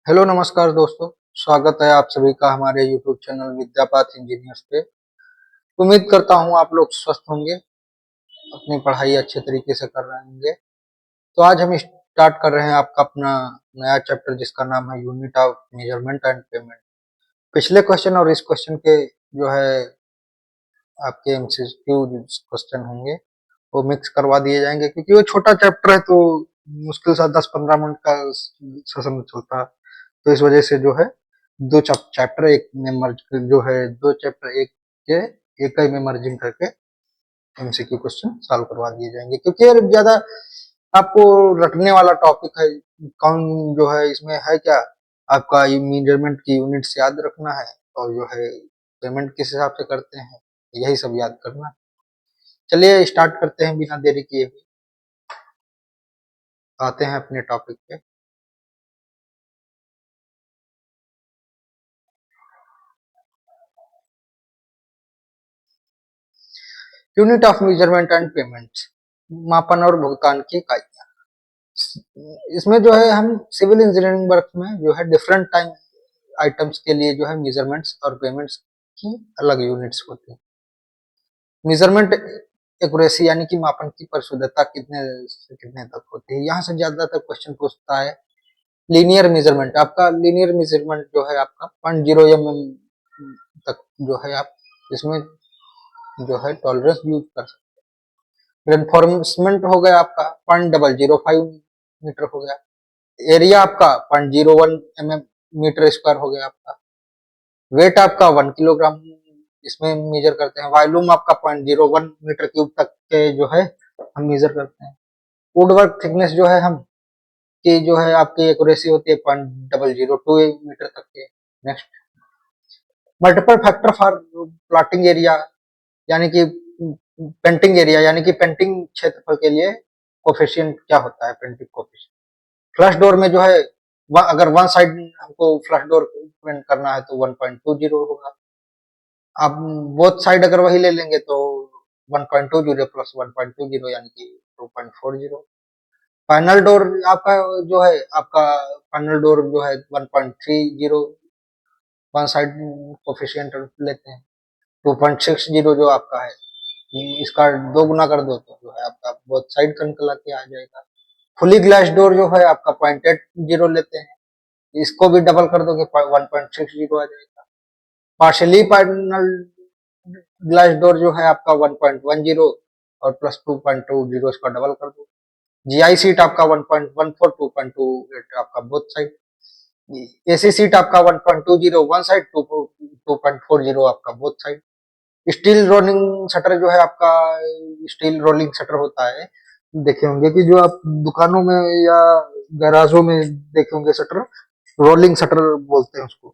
Hello नमस्कार दोस्तों। स्वागत है आप सभी का हमारे यूट्यूब चैनल विद्यापात इंजीनियर्स पे। उम्मीद करता हूँ आप लोग स्वस्थ होंगे, अपनी पढ़ाई अच्छे तरीके से कर रहे होंगे। तो आज हम स्टार्ट कर रहे हैं आपका अपना नया चैप्टर जिसका नाम है unit of measurement and payment. पिछले क्वेश्चन और इस क्वेश्चन के जो है आपके एमसीक्यू क्वेश्चन होंगे वो मिक्स करवा दिए जाएंगे, क्योंकि वो छोटा चैप्टर है तो मुश्किल से 10-15 मिनट का सेशन चलता है। तो इस वजह से जो है दो चैप्टर एक में मर्ज जो है दो चैप्टर एक के एक ही में मर्जिंग करके एमसीक्यू क्वेश्चन सॉल्व करवा दिए जाएंगे, क्योंकि यार ज्यादा आपको रटने वाला टॉपिक है। कौन जो है इसमें है क्या, आपका मेजरमेंट की यूनिट्स याद रखना है और जो है पेमेंट किस हिसाब से करते हैं यही सब याद करना है। चलिए स्टार्ट करते हैं बिना देरी किए हुए, आते हैं अपने टॉपिक पे। Unit of measurement and payment, मापन और भुगतान की इकाइयां। इसमें जो है हम सिविल इंजीनियरिंग वर्क में जो है डिफरेंट टाइम आइटम्स के लिए जो है मेजरमेंट्स और पेमेंट्स की अलग यूनिट्स होती हैं। मेजरमेंट एक्यूरेसी यानी कि मापन की परिशुद्धता कितने से कितने तक होती है। यहाँ से ज्यादातर क्वेश्चन पूछता है लीनियर मेजरमेंट। आपका लीनियर मेजरमेंट जो है आपका 0.0 तक जो है आप इसमें जो है टॉलरेंस यूज कर सकते हैं। रेनफोर्समेंट हो गया आपका 0.005 मीटर हो गया। एरिया आपका 0.01 मीटर स्क्वायर हो गया आपका। वेट आपका 1 किलोग्राम इसमें मेजर करते हैं। वॉल्यूम आपका 0.01 मीटर क्यूब तक के जो है हम मेजर करते हैं। वुड वर्क थिकनेस जो है हम की जो है आपकी एक्यूरेसी होती है 0.002 मीटर तक के। Next, multiple factor for plotting area यानी कि पेंटिंग एरिया यानी कि पेंटिंग क्षेत्रफल के लिए कोफिशिएंट क्या होता है, पेंटिंग कोफिशिएंट। फ्लश डोर में जो है अगर वन साइड हमको फ्लश डोर पेंट करना है तो 1.20 होगा। आप बोथ साइड अगर वही ले लेंगे तो 1.20 प्लस 1.20 यानी कि 2.40। पैनल डोर आपका जो है आपका पैनल डोर जो है 1.30 वन साइड कोफिशिएंट लेते हैं। 2.60 जो आपका है इसका 2 गुना कर दो तो जो है आपका बोथ साइड का निकला के आ जाएगा। फुली ग्लास डोर जो है आपका 0.80 लेते हैं, इसको भी डबल कर दोगे 1.60 आ जाएगा। पार्शली पैनल ग्लास डोर जो है आपका 1.10 और प्लस 2.20 इसका डबल कर दो। जीआई सीट आपका 1.14 2.28 आपका बोथ साइड। एसी सीट आपका 1.20 वन साइड 2.40 आपका both side. Steel rolling shutter जो है आपका स्टील रोलिंग शटर होता है, देखे होंगे कि जो आप दुकानों में या गैराजों में देखे होंगे शटर, रोलिंग शटर बोलते हैं उसको,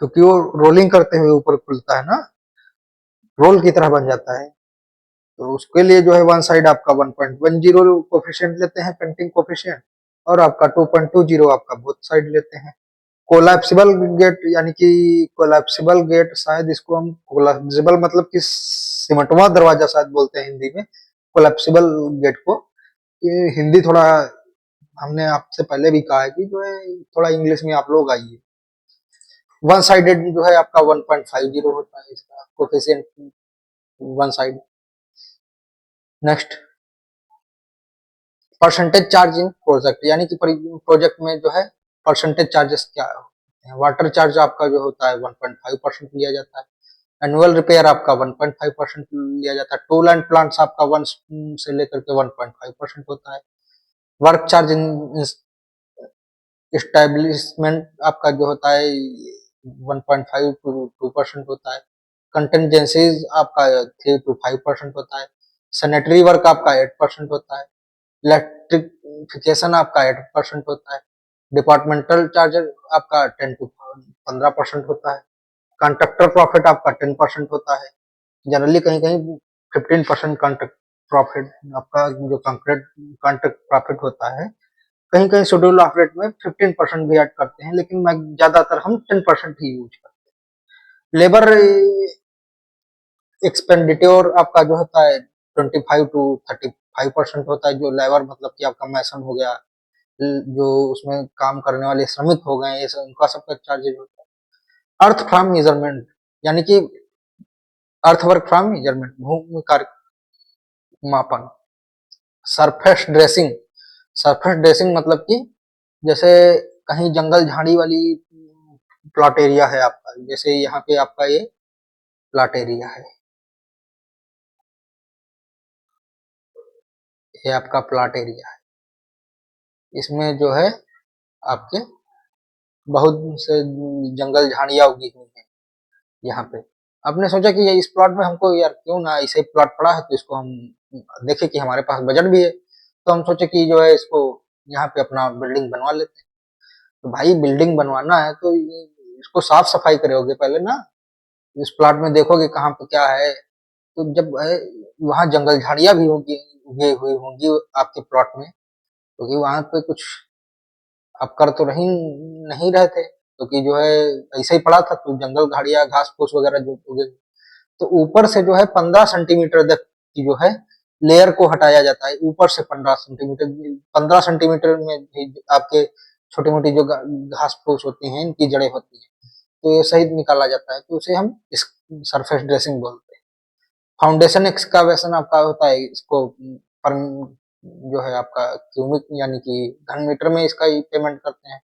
क्योंकि वो रोलिंग करते हुए ऊपर खुलता है ना, रोल की तरह बन जाता है। तो उसके लिए जो है वन साइड आपका 1.10 कोफिशिएंट लेते हैं पेंटिंग कोफिशिएंट, और आपका 2.20 आपका बोथ साइड लेते हैं। कोलैप्सिबल गेट यानी कि कोलैप्सिबल गेट, शायद इसको हम कोलैप्सिबल मतलब कि सिमटवा दरवाजा शायद बोलते हैं हिंदी में कोलैप्सिबल गेट को। ये हिंदी थोड़ा हमने आपसे पहले भी कहा है कि जो है थोड़ा इंग्लिश में आप लोग आइए। वन साइडेड जो है आपका 1.50 होता है इसका coefficient one side. Next, percentage charge in project यानी कि प्रोजेक्ट में जो है परसेंटेज चार्जेस क्या होते हैं। वाटर चार्ज आपका जो होता है 1.5% लिया जाता है। एनुअल रिपेयर आपका 1.5% लिया जाता है। टूल एंड प्लांट्स आपका 1 से लेकर के 1.5% होता है। वर्क चार्ज इन एस्टेब्लिशमेंट आपका जो होता है 1.5 to 2% होता है। कंटेंजेंसीज आपका 3 to 5% होता है। सैनिटरी वर्क आपका 8% होता है। इलेक्ट्रिफिकेशन आपका 8% होता है। डिपार्टमेंटल चार्जर आपका 10 to 15% होता है। कॉन्ट्रैक्टर प्रॉफिट आपका 10% होता है। जनरली कहीं कहीं 15% कॉन्ट्रैक्ट प्रॉफिट आपका जो कॉन्ट्रैक्ट प्रॉफिट होता है, कहीं कहीं शेड्यूल ऑफ रेट में 15% भी ऐड करते हैं, लेकिन मैं ज्यादातर हम 10% ही यूज करते हैं। लेबर एक्सपेंडिट्योर आपका जो होता है 25 to 35% होता है। जो लेबर मतलब कि आपका मैसन हो गया जो उसमें काम करने वाले श्रमिक हो गए, ये सब उनका सबका चार्जेज होता है। अर्थ फ्रॉम मेजरमेंट यानी कि अर्थवर्क फ्रॉम मेजरमेंट, भूमि कार्य मापन। सरफेस ड्रेसिंग, सरफेस ड्रेसिंग मतलब कि जैसे कहीं जंगल झाड़ी वाली प्लॉट एरिया है आपका, जैसे यहाँ पे आपका ये प्लॉट एरिया है, ये आपका प्लॉट एरिया है, इसमें जो है आपके बहुत से जंगल झाड़ियां उगी हुई हैं यहाँ पे। आपने सोचा कि ये इस प्लॉट में हमको यार क्यों ना ऐसे प्लॉट पड़ा है तो इसको हम देखे कि हमारे पास बजट भी है, तो हम सोचे कि जो है इसको यहाँ पे अपना बिल्डिंग बनवा लेते हैं। तो भाई बिल्डिंग बनवाना है तो इसको साफ सफाई करोगे पहले ना, इस प्लॉट में देखोगे कहाँ पे क्या है, तो जब वहाँ जंगल झाड़ियां भी होगी, उगी हुई होंगी आपके प्लॉट में, क्योंकि वहां पे कुछ आप कर तो नहीं नहीं रहे थे, क्योंकि जो है ऐसे ही पड़ा था, तो जंगल झाड़ियां घास फूस वगैरह जो उगे, तो ऊपर से जो है 15 सेंटीमीटर तक की जो है लेयर को हटाया जाता है, ऊपर से 15 सेंटीमीटर, 15 सेंटीमीटर में भी आपके छोटी मोटी जो घास फूस होती हैं, इनकी जड़ें होती हैं, तो ये सही निकाला जाता है, तो उसे हम इस सरफेस ड्रेसिंग बोलते हैं। फाउंडेशन एक्सकावेशन आपका होता है, इसको पर जो है आपका क्यूबिक यानी कि घन मीटर में इसका पेमेंट करते हैं।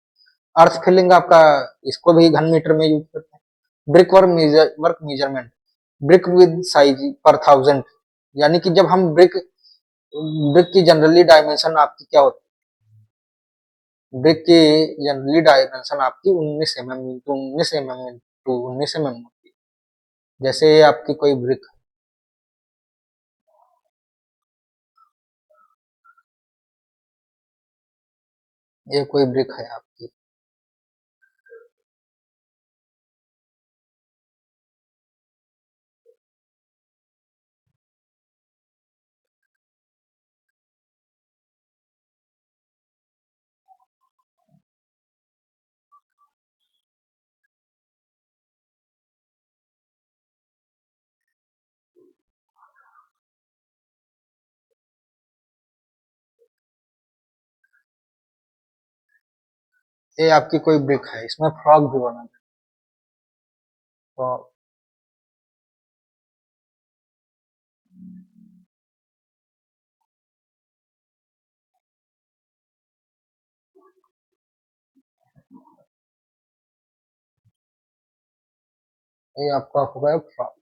अर्थ फिलिंग आपका, इसको भी घन मीटर में यूज करते हैं। Brick work measurement, brick with size पर थाउजेंड, यानी कि जब हम ब्रिक ब्रिक की जनरली डायमेंशन आपकी क्या होती है, ब्रिक की जनरली डायमेंशन आपकी 19 mm इंटू 19 mm होती है। जैसे ये आपकी कोई ब्रिक, ये कोई ब्रिक है आपकी, ये आपकी कोई ब्रिक है, इसमें फ्रॉग भी बना है, तो ये आपका हो गया फ्रॉग।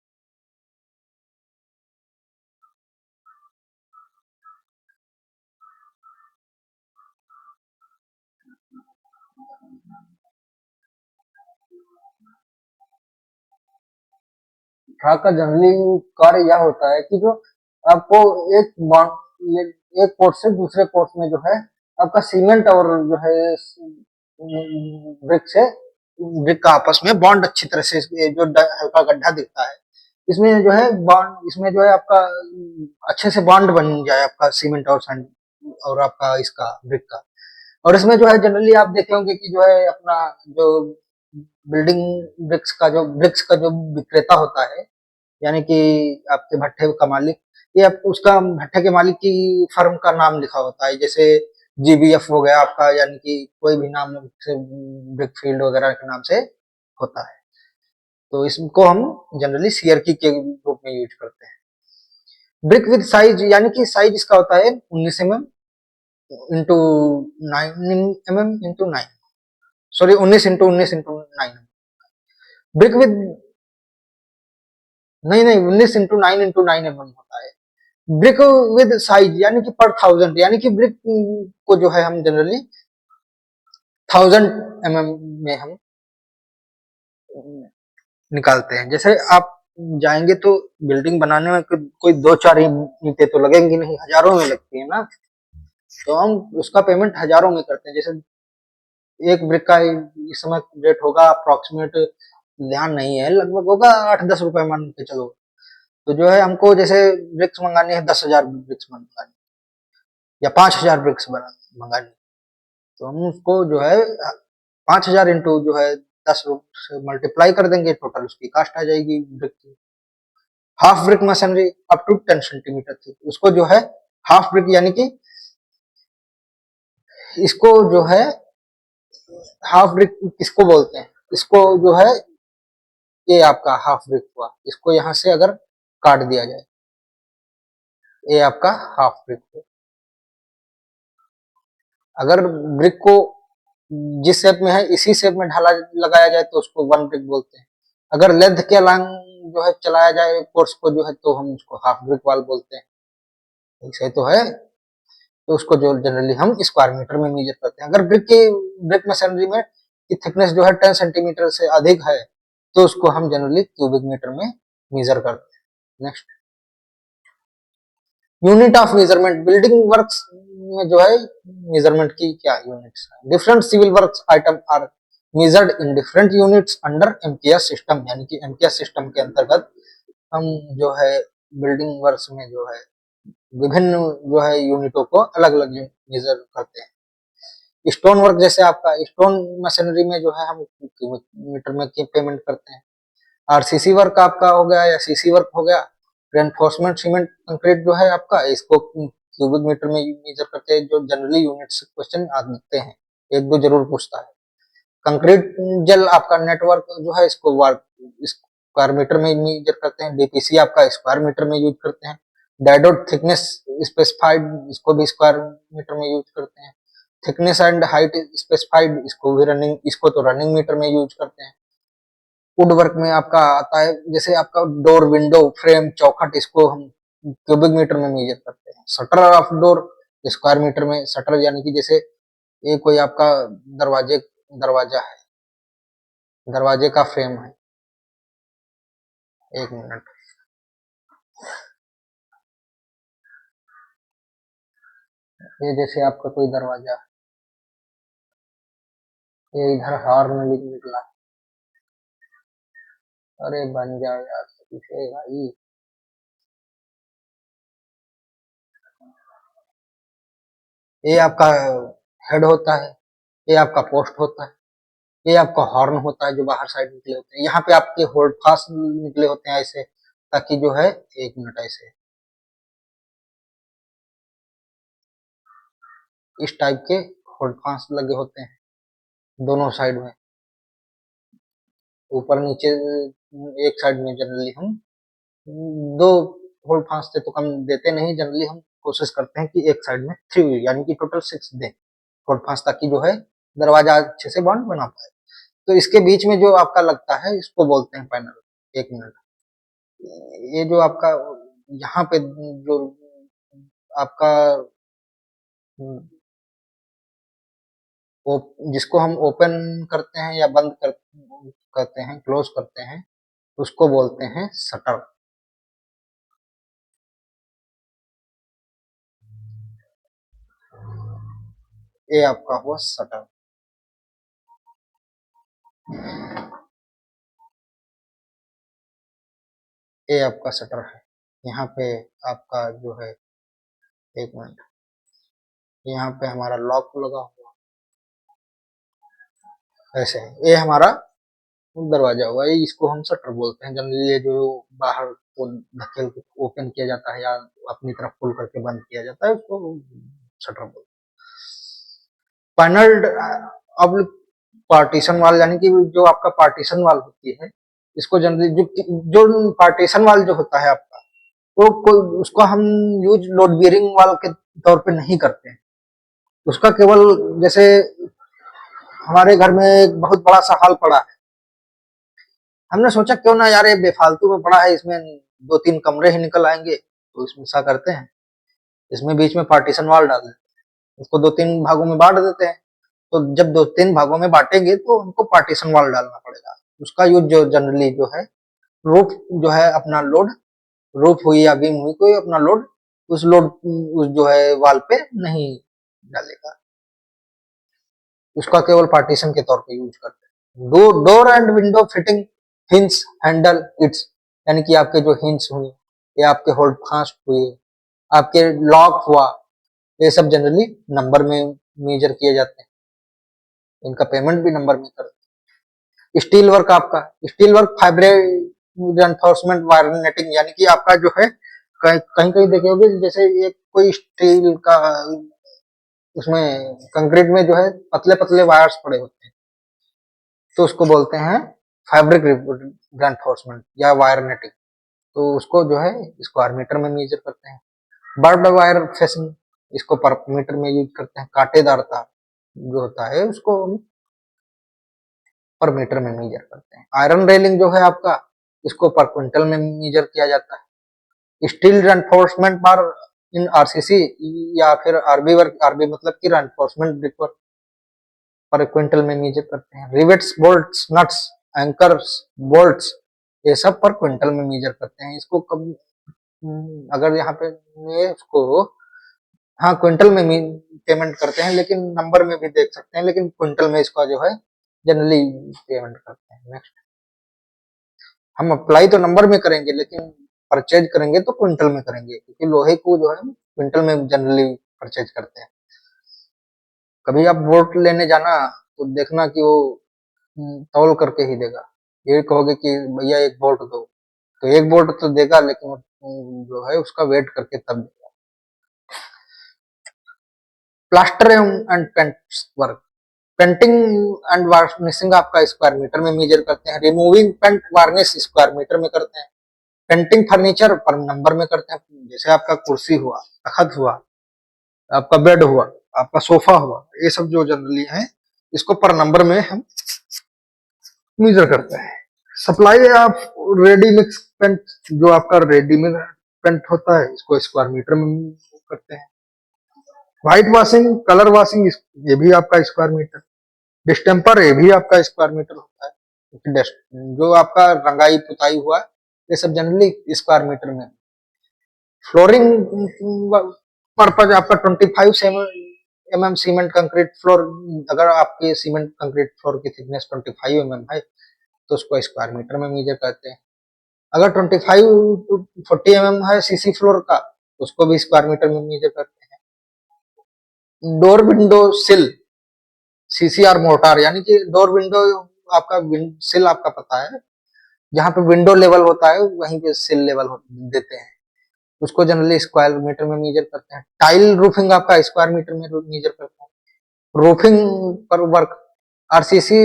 फ्रॉग का जनरली कार्य यह होता है कि जो आपको एक एक पोर्ट से दूसरे पोर्ट में जो है आपका सीमेंट और जो है ब्रिक से ब्रिक का आपस में बॉन्ड अच्छी तरह से, ये जो हल्का गड्ढा दिखता है इसमें जो है बॉन्ड, इसमें जो है आपका अच्छे से बॉन्ड बन जाए आपका सीमेंट और सैंड और आपका इसका ब्रिक का। और इसमें जो है जनरली आप देखे होंगे कि जो है अपना जो बिल्डिंग ब्रिक्स का जो विक्रेता होता है, यानी कि आपके भट्ठे का मालिक, ये आप उसका भट्ठे के मालिक की फर्म का नाम लिखा होता है, जैसे जीबीएफ हो गया आपका, यानी कि कोई भी नाम से ब्रिक फील्ड वगैरह के नाम से होता है, तो इसको हम जनरली सीआरकी के रूप में यूज करते हैं। ब्रिक विद साइज, यानी कि साइज इसका होता है 19 mm into 9 mm into 9, sorry 19 into 19 into 9। Brick with, नहीं नहीं, 19 इंटू 9 होता है। ब्रिक विद साइज यानी कि पर थाउजेंड, यानी कि ब्रिक को जो है हम जनरली 1000 mm में हम निकालते हैं। जैसे आप जाएंगे तो बिल्डिंग बनाने में कोई दो चार ईंटें तो लगेंगी नहीं, हजारों में लगती है ना, तो हम उसका पेमेंट हजारों में करते हैं। जैसे एक ब्रिक का इस समय रेट होगा अप्रोक्सीमेट, ध्यान नहीं है, लगभग होगा 8-10 रुपए मान के चलो, तो जो है हमको जैसे ब्रिक्स मंगानी है, 10,000 ब्रिक्स मंगानी या 5,000 ब्रिक्स मंगानी, तो हम उसको जो है 5,000 इंटू जो है 10 से मल्टीप्लाई कर देंगे, टोटल उसकी कास्ट आ जाएगी ब्रिक की। Half brick machinery up to 10 centimetre थी, उसको जो है हाफ ब्रिक यानी कि इसको जो है हाफ ब्रिक किसको बोलते हैं, इसको जो है ये आपका हाफ ब्रिक हुआ, इसको यहां से अगर काट दिया जाए, ये आपका हाफ ब्रिक हुआ। अगर ब्रिक को जिस शेप में है इसी शेप में ढाला लगाया जाए तो उसको वन ब्रिक बोलते हैं। अगर लेंथ के अलॉन्ग जो है चलाया जाए कोर्स को जो है तो हम उसको हाफ ब्रिक वाल बोलते हैं। ऐसे तो है, तो उसको जो जनरली हम स्क्वायर मीटर में मेजर करते हैं। अगर ब्रिक मशीनरी में की थिकनेस जो है 10 सेंटीमीटर से अधिक है तो उसको हम जनरली क्यूबिक मीटर में मेजर करते हैं। Next, unit of measurement, building works में जो है मेजरमेंट की क्या यूनिट्स है। Different civil works item are measured in different units under MTS system, यानी कि एमटीएस सिस्टम के अंतर्गत हम जो है बिल्डिंग वर्क्स में जो है विभिन्न जो है यूनिटों को अलग अलग मेजर करते हैं। स्टोन वर्क जैसे आपका स्टोन मशीनरी में जो है हम मीटर में पेमेंट करते हैं। आरसीसी वर्क आपका हो गया या सीसी वर्क हो गया, रेनफोर्समेंट सीमेंट कंक्रीट जो है आपका, इसको क्यूबिक मीटर में मेजर करते हैं। जो जनरली यूनिट्स क्वेश्चन आते हैं, एक दो जरूर पूछता है। कंक्रीट जल आपका नेटवर्क जो है इसको स्क्वायर मीटर में मेजर करते हैं। डीपीसी आपका स्क्वायर मीटर में यूज करते हैं। डायडोड थिकनेस स्पेसिफाइड, इसको भी स्क्वायर मीटर में यूज करते हैं। थिकनेस एंड हाइट स्पेसिफाइड, इसको तो रनिंग मीटर में यूज करते हैं। वुड वर्क में आपका आता है जैसे आपका डोर, विंडो, फ्रेम, चौखट, इसको हम क्यूबिक मीटर में मेजर करते हैं। Shutter of door square metre में, शटर यानी कि जैसे ये कोई आपका दरवाजा है, दरवाजे का फ्रेम है, एक मिनट, ये जैसे आपका कोई दरवाजा, ये इधर हॉर्न निकला, अरे बन जाओ यार पीछे भाई। ये आपका हेड होता है, ये आपका पोस्ट होता है, ये आपका हॉर्न होता है जो बाहर साइड निकले होते हैं। यहाँ पे आपके होल्ड फास्ट निकले होते हैं ऐसे, ताकि जो है एक मिनट ऐसे इस टाइप के होल्ड फास्ट लगे होते हैं दोनों साइड में, ऊपर नीचे। एक साइड में जनरली हम दो होल्ड फास्ट से तो कम देते नहीं, जनरली हम कोशिश करते हैं कि एक साइड में 3 यानी कि टोटल 6 दें होल्ड फास्ट, ताकि जो है दरवाजा अच्छे से बंद बना पाए। तो इसके बीच में जो आपका लगता है इसको बोलते हैं पैनल। एक मिनट, ये जो आपका यहाँ पे जो आपका जिसको हम ओपन करते हैं या बंद करते हैं, क्लोज करते हैं, उसको बोलते हैं शटर। ये आपका हुआ शटर। ये आपका शटर है। यहाँ पे आपका जो है, एक मिनट, यहाँ पे हमारा लॉक लगा हुआ ऐसे, ये हमारा दरवाजा हुआ, ये इसको हम शटर बोलते हैं। जनरली ये जो बाहर को धकेल के ओपन किया जाता है या अपनी तरफ पुल करके बंद किया जाता है, उसको शटर बोलते हैं। पैनल्ड अब पार्टीशन वाल, यानी कि जो आपका पार्टीशन वाल होती है, इसको जनरली जो पार्टीशन वाल जो होता है आपका, वो कोई उसको हम यूज लोड बियरिंग वाल के तौर पे नहीं करते हैं। उसका केवल जैसे हमारे घर में एक बहुत बड़ा सा हॉल पड़ा है, हमने सोचा क्यों ना यार ये बेफालतू में पड़ा है, इसमें 2-3 कमरे ही निकल आएंगे, तो इसमें ऐसा करते हैं, इसमें बीच में पार्टीशन वॉल डाल देते हैं, उसको 2-3 भागों में बांट देते हैं। तो जब 2-3 भागों में बांटेंगे तो उनको पार्टीशन वॉल डालना पड़ेगा। उसका यूज जो जनरली जो है रूफ जो है अपना लोड, रूफ हुई या बीम हुई, कोई अपना लोड उस जो है वॉल पे नहीं डालेगा, उसका केवल पार्टीशन के तौर पे यूज करते हैं। Door and window fitting, hinge, handle, it's, यानी कि आपके जो हिंज हुए या आपके होल्ड फास्ट हुए, आपके लॉक हुआ, ये सब जनरली नंबर में मेजर किए जाते हैं, इनका पेमेंट भी नंबर में करते हैं। स्टील वर्क आपका, steel work fibre reinforcement wire netting, यानी कि आपका जो है कहीं कहीं देखे होगे जैसे ये कोई स्टील का उसमें कंक्रीट में जो है पतले पतले वायर्स पड़े होते हैं, तो उसको बोलते हैं फैब्रिक रेनफोर्समेंट या वायर नेटिंग। तो उसको जो है स्क्वायर मीटर में मेजर करते हैं। बर्ड वायर फेसिंग, इसको पर मीटर में यूज करते हैं। कांटेदार तार जो होता है उसको पर मीटर में मेजर करते हैं। आयरन रेलिंग जो है आपका, इसको पर क्विंटल में मेजर किया जाता है। Steel reinforcement bar in RCC या फिर आरबी वर्क, आरबी मतलब कि reinforcement brick work, per quintal में मेजर करते हैं। Rivets, bolts, nuts, anchors, bolts, ये सब पर क्विंटल में मेजर करते हैं। इसको कब अगर यहाँ पे ये इसको हाँ क्विंटल में पेमेंट करते हैं, लेकिन नंबर में भी देख सकते हैं, लेकिन क्विंटल में इसका जो है जनरली पेमेंट करते हैं। नेक्स्ट, हम अप्लाई तो नंबर में करेंगे, लेकिन परचेज करेंगे तो क्विंटल में करेंगे, क्योंकि लोहे को जो है क्विंटल में जनरली परचेज करते हैं। कभी आप बोल्ट लेने जाना तो देखना कि वो तौल करके ही देगा। ये कहोगे कि भैया एक बोल्ट दो, तो एक बोल्ट तो देगा, लेकिन जो है उसका वेट करके तब देगा। Plaster and paint work, painting and varnishing आपका स्क्वायर मीटर में मेजर करते हैं। Removing paint varnish square metre में करते हैं। पेंटिंग फर्नीचर पर नंबर में करते हैं। जैसे आपका कुर्सी हुआ, तखत हुआ, आपका बेड हुआ, आपका सोफा हुआ, ये सब जो जनरली है इसको पर नंबर में हम मेजर करते हैं। Supply of ready mix paint, जो आपका रेडीमेड पेंट होता है, इसको स्क्वायर मीटर में करते हैं। व्हाइट वॉशिंग, कलर वॉशिंग, ये भी आपका स्क्वायर मीटर। डिस्टेम्पर, ये भी आपका स्क्वायर मीटर होता है। जो आपका रंगाई पुताई हुआ, ये सब जनरली स्क्वायर मीटर में। फ्लोरिंग पर्पज आपका 25 mm सीमेंट कंक्रीट फ्लोर, अगर आपके सीमेंट कंक्रीट फ्लोर की थिकनेस 25 mm है तो उसको स्क्वायर मीटर में मेजर करते हैं। अगर 25 to 40 mm है सीसी फ्लोर का, उसको भी स्क्वायर मीटर में मेजर करते हैं। डोर विंडो सिल, सीसीआर मोर्टार, यानी कि डोर विंडो आपका सिल आपका पता है, जहां पे विंडो लेवल होता है वहीं पे सिल लेवल देते हैं, उसको जनरली स्क्वायर मीटर में मेजर करते हैं। टाइल रूफिंग आपका स्क्वायर मीटर में मेजर करते हैं। रूफिंग पर वर्क, आरसीसी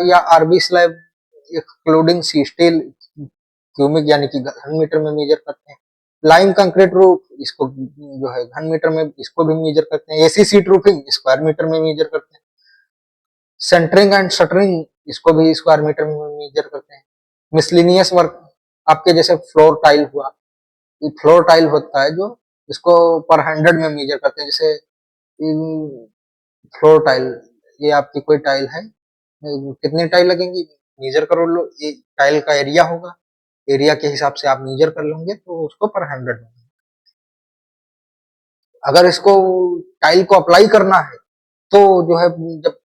या आरबी स्लैब इंक्लूडिंग सी स्टील क्यूबिक, यानी कि घन मीटर में मेजर करते हैं। लाइम कंक्रीट रूफ, इसको जो है घन मीटर में इसको भी मेजर करते हैं। AC sheet roofing square metre में मेजर करते हैं। सेंटरिंग एंड शटरिंग, इसको भी स्क्वायर मीटर में मेजर करते हैं। मिसलिनियस वर्क, आपके जैसे फ्लोर टाइल हुआ, ये फ्लोर टाइल होता है जो, इसको पर 100 में मेजर करते हैं। जैसे फ्लोर टाइल, ये आपकी कोई टाइल है, कितनी टाइल लगेंगी मेजर करो लो, ये टाइल का एरिया होगा, एरिया के हिसाब से आप मेजर कर लेंगे तो उसको पर 100 में। अगर इसको टाइल को अप्लाई करना है तो जो है जब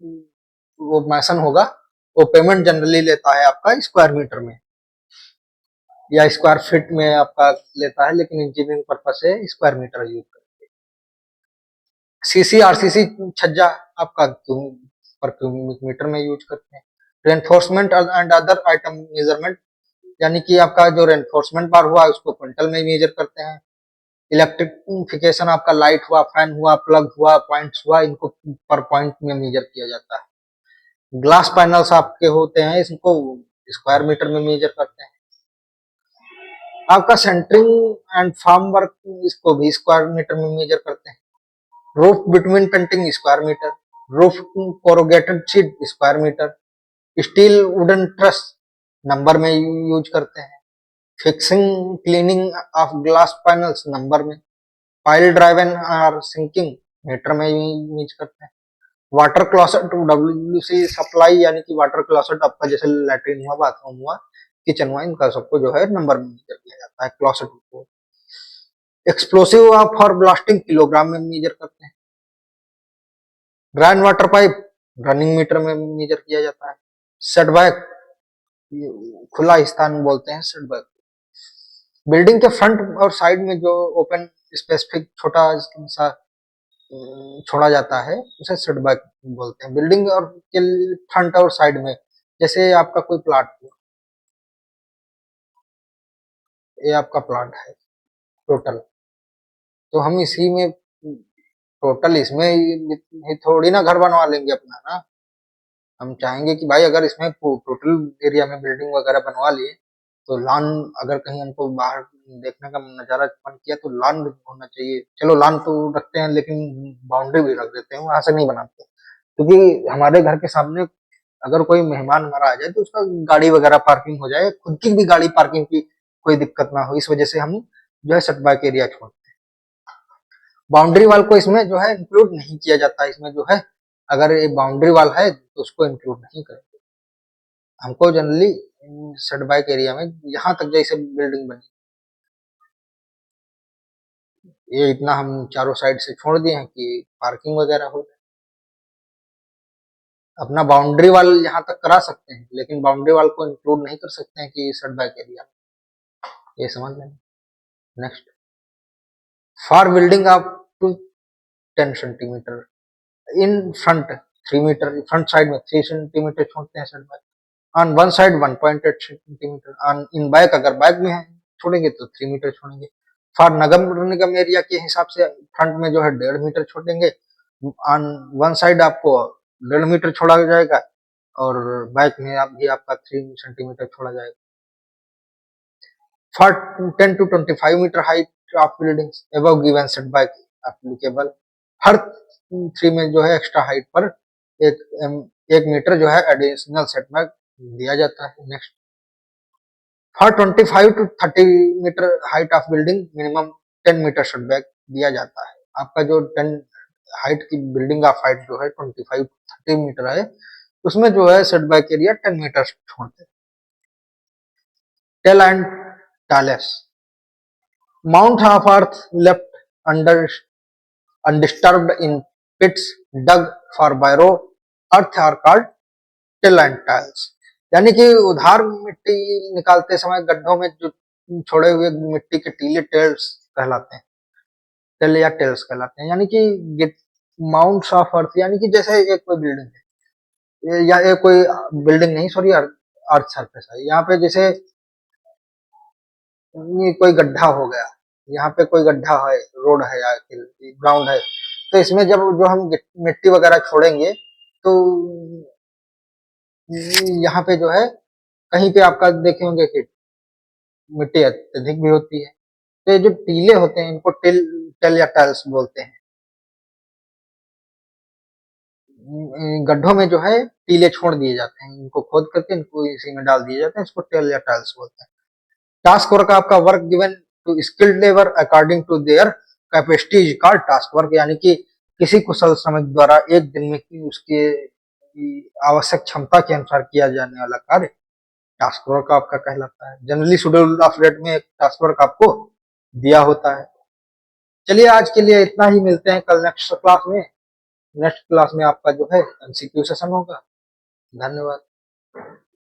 वो मैसन होगा, वो पेमेंट जनरली लेता है आपका स्क्वायर मीटर में या स्क्वायर फीट में आपका लेता है, लेकिन इंजीनियरिंग पर्पज से स्क्वायर मीटर यूज करते हैं। सीसी आरसीसी छज्जा आपका पर क्यूबिक मीटर में यूज करते हैं। Reinforcement and other item measurement, यानी कि आपका जो रेनफोर्समेंट बार हुआ उसको क्विंटल में मेजर करते हैं। इलेक्ट्रिफिकेशन, आपका लाइट हुआ, फैन हुआ, प्लग हुआ, पॉइंट्स हुआ, इनको पर पॉइंट में मेजर किया जाता है। ग्लास पैनल्स आपके होते हैं, इसको स्क्वायर मीटर में मेजर करते हैं। आपका सेंटरिंग एंड फार्म वर्क, इसको भी स्क्वायर मीटर में मेजर करते हैं। Roof between painting square metre, roof corrugated sheet square metre, steel wooden truss number में यूज करते हैं। Fixing cleaning of glass panels number में। Pile drive and are sinking metre में यूज करते हैं। वाटर क्लोसेट डब्ल्यूसी सप्लाई, यानी कि water closet आपका जैसे लैट्रिन हुआ, बाथरूम हुआ, किचन हुआ, इनका सबको जो है नंबर में मेजर किया जाता है क्लोसेट को। एक्सप्लोसिव फॉर ब्लास्टिंग किलोग्राम में मेजर करते हैं। ड्राइन वाटर पाइप रनिंग मीटर में मेजर किया जाता है। सेटबैक, खुला स्थान बोलते हैं सेटबैक। बिल्डिंग के फ्रंट और साइड में जो ओपन स्पेसिफिक छोटा सा छोड़ा जाता है उसे सेटबैक बोलते हैं। बिल्डिंग और के फ्रंट और साइड में, जैसे आपका कोई प्लाट हुआ, ये आपका प्लाट है टोटल, तो हम इसी में टोटल इसमें ही थोड़ी ना घर बनवा लेंगे अपना ना। हम चाहेंगे कि भाई अगर इसमें टोटल एरिया में बिल्डिंग वगैरह बनवा लिए तो लॉन, अगर कहीं हमको बाहर देखने का नजारा मन किया तो लॉन भी होना चाहिए। चलो लॉन तो रखते हैं लेकिन बाउंड्री भी रख देते हैं, वहां से नहीं बनाते, क्योंकि हमारे घर के सामने अगर कोई मेहमान हमारा आ जाए तो उसका गाड़ी वगैरह पार्किंग हो जाए, खुद की भी गाड़ी पार्किंग की कोई दिक्कत ना हो, इस वजह से हम जो है सेटबैक एरिया छोड़ते हैं। बाउंड्री वाल को इसमें जो है इंक्लूड नहीं किया जाता, इसमें जो है अगर ये बाउंड्री वाल है तो उसको इंक्लूड नहीं करेंगे। हमको जनरली सेटबैक एरिया में यहाँ तक जैसे बिल्डिंग बनी, ये इतना हम चारों साइड से छोड़ दिए हैं कि पार्किंग वगैरह हो। अपना बाउंड्री वाल यहाँ तक करा सकते हैं लेकिन बाउंड्री वाल को इंक्लूड नहीं कर सकते हैं कि सेटबैक एरिया, ये समझ लें। Next, for building up to 10 centimetre in front, 3 metre front side में 3 सेंटीमीटर छोड़ते हैं setback, on one side 1.8 centimetre, on in back अगर बैक में है छोड़ेंगे तो 3 मीटर छोड़ेंगे। फॉर नगर निगम एरिया के हिसाब से फ्रंट में जो है 1.5 मीटर छोड़ेंगे, ऑन वन साइड आपको 1.5 मीटर छोड़ा जाएगा और बैक में आप भी आपका 3 सेंटीमीटर छोड़ा जाएगा। For 10 to 25 metre height of buildings above given setback applicable, हर 3 में जो है एक्स्ट्रा हाइट पर एक 1 मीटर जो है एडिशनल सेटबैक दिया जाता है। Next, for 25 to 30 metre height of building minimum 10 metre setback दिया जाता है। आपका जो 10 हाइट की बिल्डिंग ऑफ हाइट जो है 25 to 30 मीटर है, उसमें जो है सेटबैक एरिया 10 मीटर छोड़ते हैं। Tail end talus, mounds of earth left under undisturbed in pits dug for burrow earth are called till and tiles, यानी कि उधार मिट्टी निकालते समय गड्ढों में जो छोड़े हुए मिट्टी के टीले टेल्स कहलाते हैं, टेल या टेल्स कहलाते हैं। यानी कि माउंट्स ऑफ अर्थ, यानी कि जैसे एक कोई बिल्डिंग है या एक कोई बिल्डिंग नहीं, सॉरी, अर्थ सरफेस है, यहाँ पे जैसे कोई गड्ढा हो गया, यहाँ पे कोई गड्ढा है, रोड है या ग्राउंड है, तो इसमें जब जो हम मिट्टी वगैरह छोड़ेंगे तो यहाँ पे जो है कहीं पे आपका देखे होंगे कि मिट्टी अत्यधिक भी होती है, तो ये जो टीले होते हैं इनको टेल टेल या टाइल्स बोलते हैं। गड्ढों में जो है टीले छोड़ दिए जाते हैं, इनको खोद करके इनको इसी में डाल दिए जाते हैं, इसको टेल या टाइल्स बोलते हैं। टास्क वर्क, आपका work given to skilled labour according to their capacity is called task work, यानी कि किसी कुशल श्रमिक द्वारा एक दिन में की उसके आवश्यक क्षमता के अनुसार किया जाने वाला कार्य टास्क वर्क आपका कहलाता है। जनरली शेड्यूल ऑफ रेट में एक टास्क वर्क आपको दिया होता है। चलिए आज के लिए इतना ही, मिलते हैं कल नेक्स्ट क्लास में। नेक्स्ट क्लास में आपका जो है एमसीक्यू सेशन होगा। धन्यवाद।